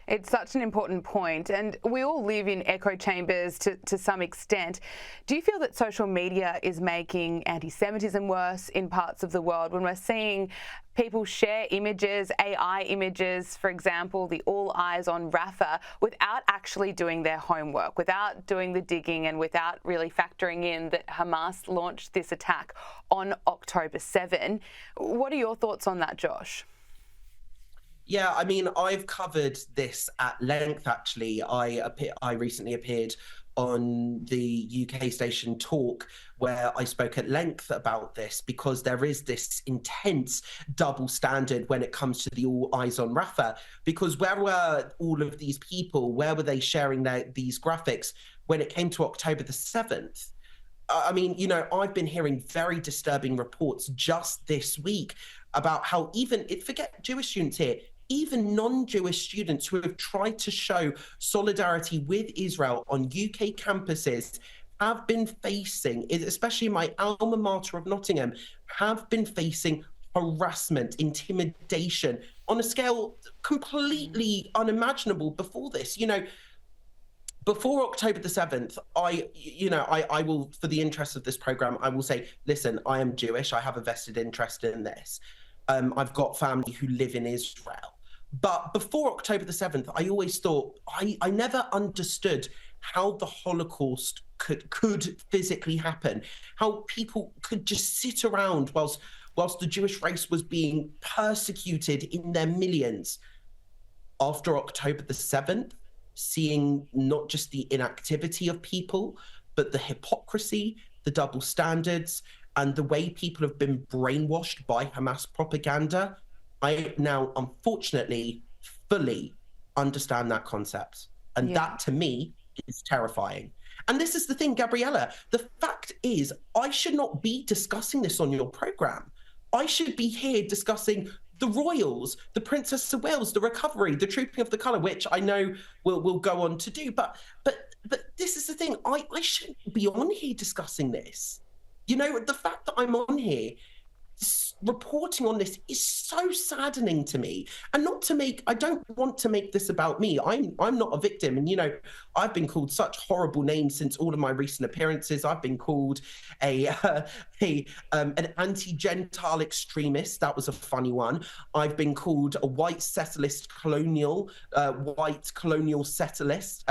It's such an important point, and we all live in echo chambers to some extent. Do you feel that social media is making anti-Semitism worse in parts of the world when we're seeing people share images, AI images, for example, the all eyes on Rafah, without actually doing their homework, without doing the digging, and without really factoring in that Hamas launched this attack on October 7? What are your thoughts on that, Josh? Yeah, I mean, I've covered this at length, actually. I recently appeared on the UK station Talk, where I spoke at length about this, because there is this intense double standard when it comes to the all eyes on Rafah. Because where were all of these people? Where were they sharing these graphics when it came to October the 7th? I mean, you know, I've been hearing very disturbing reports just this week about how forget Jewish students here, even non-Jewish students who have tried to show solidarity with Israel on UK campuses have been facing, especially my alma mater of Nottingham, have been facing harassment, intimidation on a scale completely unimaginable before this. You know, before October the 7th, I will, for the interest of this program, I will say, listen, I am Jewish. I have a vested interest in this. I've got family who live in Israel. But before October the 7th, I always thought, I never understood how the Holocaust could physically happen, how people could just sit around whilst the Jewish race was being persecuted in their millions. After October the 7th, seeing not just the inactivity of people, but the hypocrisy, the double standards, and the way people have been brainwashed by Hamas propaganda, I now, unfortunately, fully understand that concept. And that, to me, is terrifying. And this is the thing, Gabriella, the fact is, I should not be discussing this on your program. I should be here discussing the royals, the Princess of Wales, the recovery, the trooping of the colour, which I know we'll go on to do. But this is the thing, I shouldn't be on here discussing this. You know, the fact that I'm on here reporting on this is so saddening to me. And I don't want to make this about me. I'm not a victim. And, you know, I've been called such horrible names since all of my recent appearances. I've been called an anti-Gentile extremist. That was a funny one. I've been called a white settlerist white colonial settlist,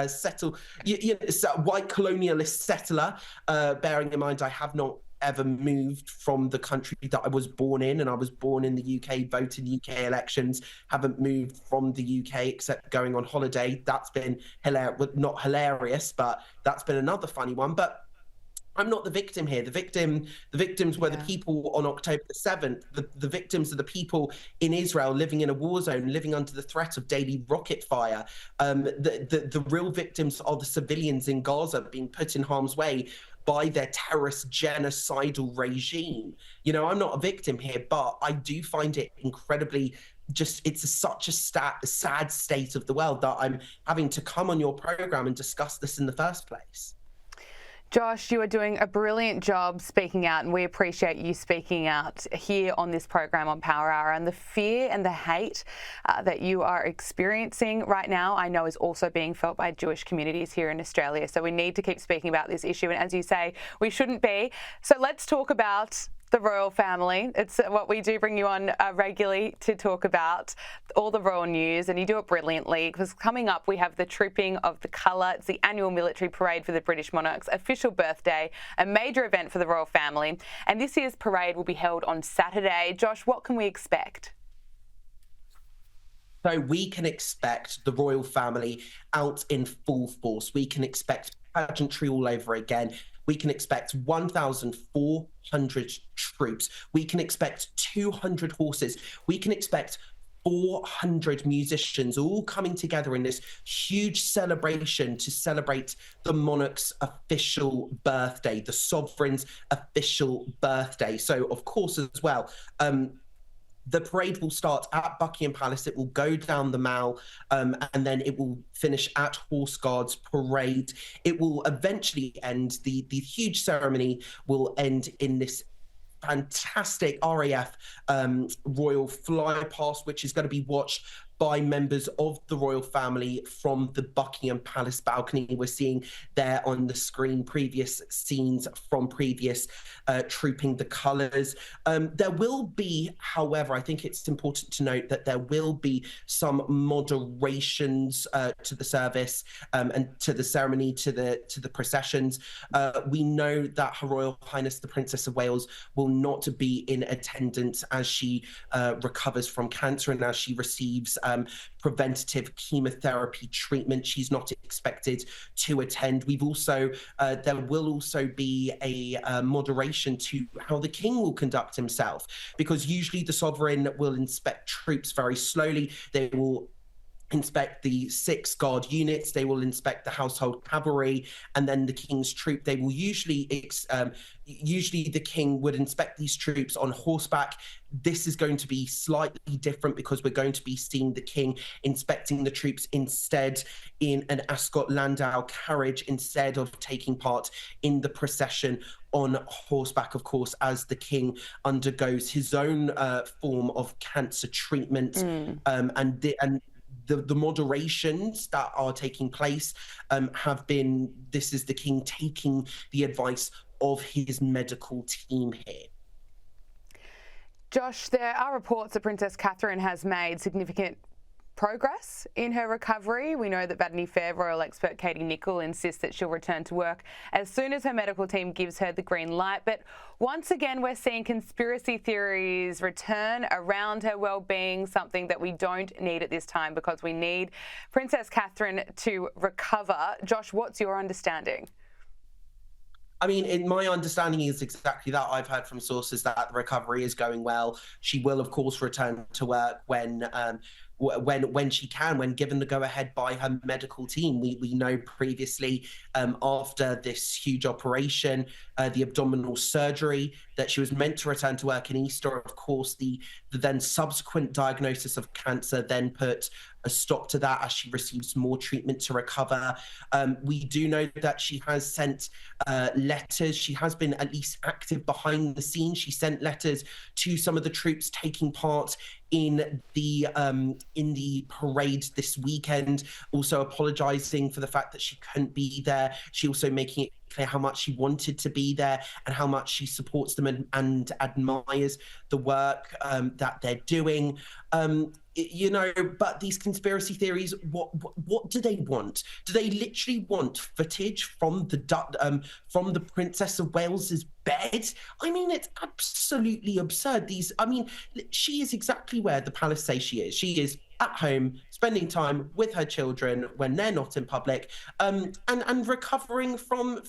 white colonialist settler, bearing in mind I have not ever moved from the country that I was born in, and I was born in the UK, voted UK elections, haven't moved from the UK except going on holiday. That's been not hilarious, but that's been another funny one. But I'm not the victim here. The victims were the people on October the 7th. The victims are the people in Israel living in a war zone, living under the threat of daily rocket fire. The real victims are the civilians in Gaza being put in harm's way by their terrorist genocidal regime. You know, I'm not a victim here, but I do find it incredibly such a sad state of the world that I'm having to come on your program and discuss this in the first place. Josh, you are doing a brilliant job speaking out, and we appreciate you speaking out here on this program on Power Hour. And the fear and the hate that you are experiencing right now, I know is also being felt by Jewish communities here in Australia. So we need to keep speaking about this issue. And as you say, we shouldn't be. So let's talk about the royal family. It's what we do, bring you on regularly to talk about all the royal news, and you do it brilliantly, because coming up we have the Trooping of the Colour. It's the annual military parade for the British monarch's official birthday, a major event for the royal family, and this year's parade will be held on Saturday. Josh, what can we expect? So we can expect the royal family out in full force. We can expect pageantry all over again. We can expect 1,400 troops. We can expect 200 horses. We can expect 400 musicians all coming together in this huge celebration to celebrate the monarch's official birthday, the sovereign's official birthday. So, of course, as well, the parade will start at Buckingham Palace. It will go down the Mall, and then it will finish at Horse Guards Parade. It will eventually end, the huge ceremony will end in this fantastic RAF royal fly past, which is going to be watched by members of the royal family from the Buckingham Palace balcony. We're seeing there on the screen previous scenes from previous Trooping the Colours. There will be, however, I think it's important to note that there will be some moderations to the service and to the ceremony, to the processions. We know that Her Royal Highness the Princess of Wales will not be in attendance as she recovers from cancer and as she receives preventative chemotherapy treatment. She's not expected to attend. We've also there will also be a moderation to how the king will conduct himself, because usually the sovereign will inspect troops very slowly. They will inspect the 6 guard units, they will inspect the household cavalry, and then the king's troop. They will usually the king would inspect these troops on horseback. This is going to be slightly different because we're going to be seeing the king inspecting the troops instead in an Ascot Landau carriage, instead of taking part in the procession on horseback, of course, as the king undergoes his own form of cancer treatment. The moderations that are taking place have been, this is the king taking the advice of his medical team here. Josh, there are reports that Princess Catherine has made significant progress in her recovery. We know that Vanity Fair royal expert Katie Nicholl insists that she'll return to work as soon as her medical team gives her the green light. But once again, we're seeing conspiracy theories return around her well-being, something that we don't need at this time because we need Princess Catherine to recover. Josh, what's your understanding? I mean, my understanding is exactly that. I've heard from sources that the recovery is going well. She will, of course, return to work when she can, when given the go-ahead by her medical team. We know previously, after this huge operation, the abdominal surgery, that she was meant to return to work in Easter. Of course, the then subsequent diagnosis of cancer then put a stop to that as she receives more treatment to recover. We do know that she has sent letters. She has been at least active behind the scenes. She sent letters to some of the troops taking part in the parade this weekend, also apologizing for the fact that she couldn't be there. She also making it clear how much she wanted to be there and how much she supports them and admires the work that they're doing. You know, but these conspiracy theories, what do they want? Do they literally want footage from the Princess of Wales's bed? I mean, it's absolutely absurd. She is exactly where the palace say she is. She is at home, spending time with her children when they're not in public, and recovering from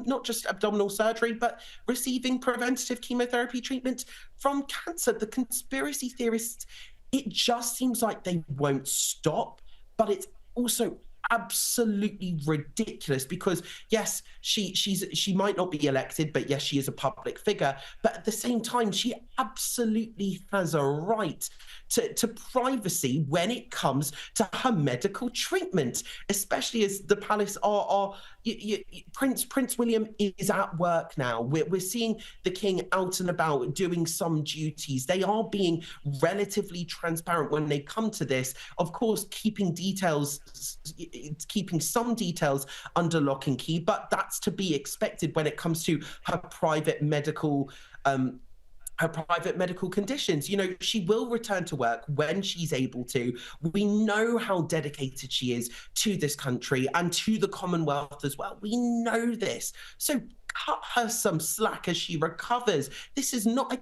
not just abdominal surgery, but receiving preventative chemotherapy treatment from cancer. The conspiracy theorists, it just seems like they won't stop, but it's also absolutely ridiculous because yes, she might not be elected, but yes, she is a public figure. But at the same time, she absolutely has a right to privacy when it comes to her medical treatment, especially as the palace Prince William is at work now. We're seeing the king out and about doing some duties. They are being relatively transparent when they come to this. Of course, keeping some details under lock and key, but that's to be expected when it comes to her private medical conditions. You know, she will return to work when she's able to. We know how dedicated she is to this country and to the Commonwealth as well. We know this. So cut her some slack as she recovers. This is not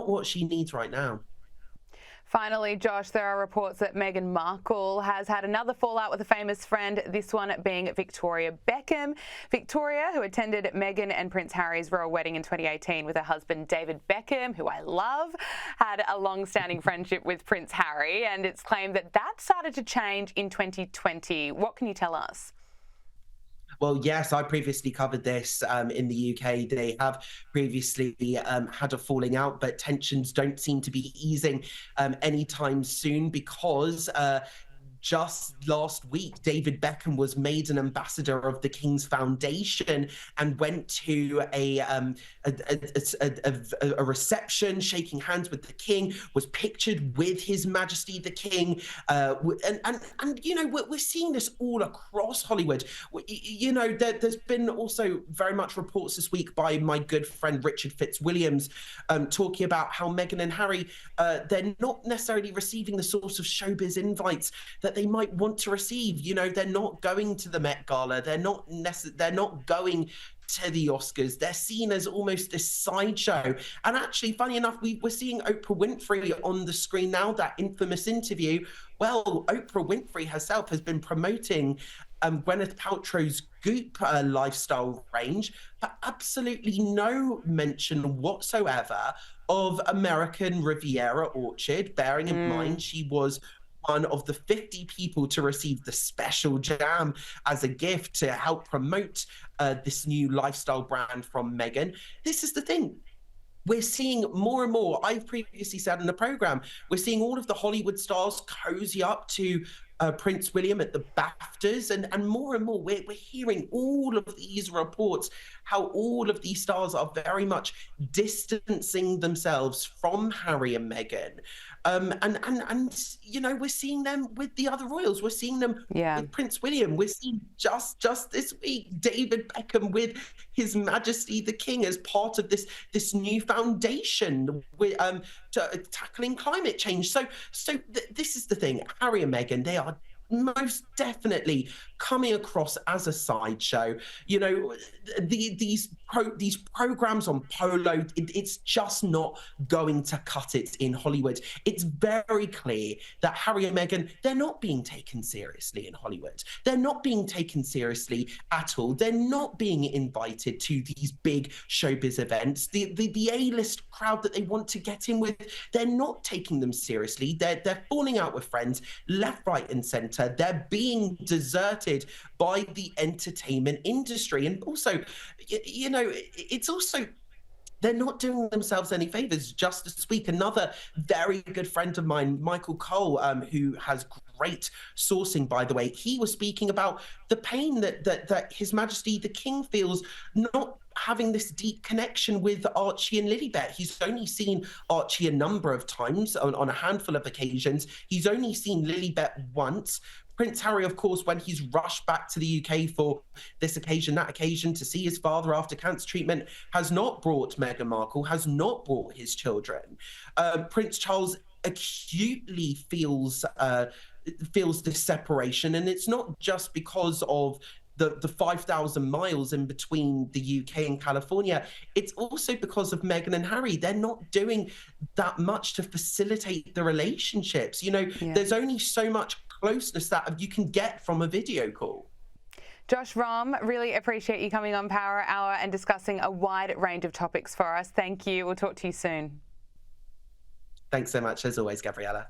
what she needs right now. Finally, Josh, there are reports that Meghan Markle has had another fallout with a famous friend, this one being Victoria Beckham. Victoria, who attended Meghan and Prince Harry's royal wedding in 2018 with her husband David Beckham, who I love, had a long-standing friendship with Prince Harry, and it's claimed that started to change in 2020. What can you tell us? Well, yes, I previously covered this in the UK. They have previously had a falling out, but tensions don't seem to be easing anytime soon because just last week, David Beckham was made an ambassador of the King's Foundation and went to a reception, shaking hands with the King, was pictured with His Majesty the King. And you know, we're seeing this all across Hollywood. You know, there's been also very much reports this week by my good friend Richard Fitzwilliams talking about how Meghan and Harry, they're not necessarily receiving the sort of showbiz invites that they might want to receive. You know, they're not going to the Met Gala. They're not going to the Oscars. They're seen as almost this sideshow. And actually, funny enough, we're seeing Oprah Winfrey on the screen now, that infamous interview. Well, Oprah Winfrey herself has been promoting Gwyneth Paltrow's Goop lifestyle range, but absolutely no mention whatsoever of American Riviera Orchard, bearing in mind she was one of the 50 people to receive the special jam as a gift to help promote this new lifestyle brand from Meghan. This is the thing. We're seeing more and more, I've previously said in the program, we're seeing all of the Hollywood stars cozy up to Prince William at the BAFTAs, and more we're hearing all of these reports how all of these stars are very much distancing themselves from Harry and Meghan. And you know, we're seeing them with the other royals. We're seeing them with Prince William. We're seeing just this week David Beckham with His Majesty the King as part of this new foundation with tackling climate change. So this is the thing. Harry and Meghan, they are most definitely coming across as a sideshow. You know, these programs on Polo, it's just not going to cut it in Hollywood. It's very clear that Harry and Meghan, they're not being taken seriously in Hollywood. They're not being taken seriously at all. They're not being invited to these big showbiz events. The A-list crowd that they want to get in with, they're not taking them seriously. They're falling out with friends left, right, and centre. They're being deserted by the entertainment industry. And also, you know, it's also, they're not doing themselves any favors. Just this week, another very good friend of mine, Michael Cole, who has great sourcing, by the way, he was speaking about the pain that His Majesty the King feels not having this deep connection with Archie and Lilibet. He's only seen Archie a number of times, on a handful of occasions. He's only seen Lilibet once. Prince Harry, of course, when he's rushed back to the UK for this occasion, that occasion, to see his father after cancer treatment, has not brought Meghan Markle, has not brought his children. Prince Charles acutely feels this separation, and it's not just because of the 5,000 miles in between the UK and California. It's also because of Meghan and Harry. They're not doing that much to facilitate the relationships. You know, there's only so much closeness that you can get from a video call. Josh Rom, really appreciate you coming on Power Hour and discussing a wide range of topics for us. Thank you. We'll talk to you soon. Thanks so much, as always, Gabriella.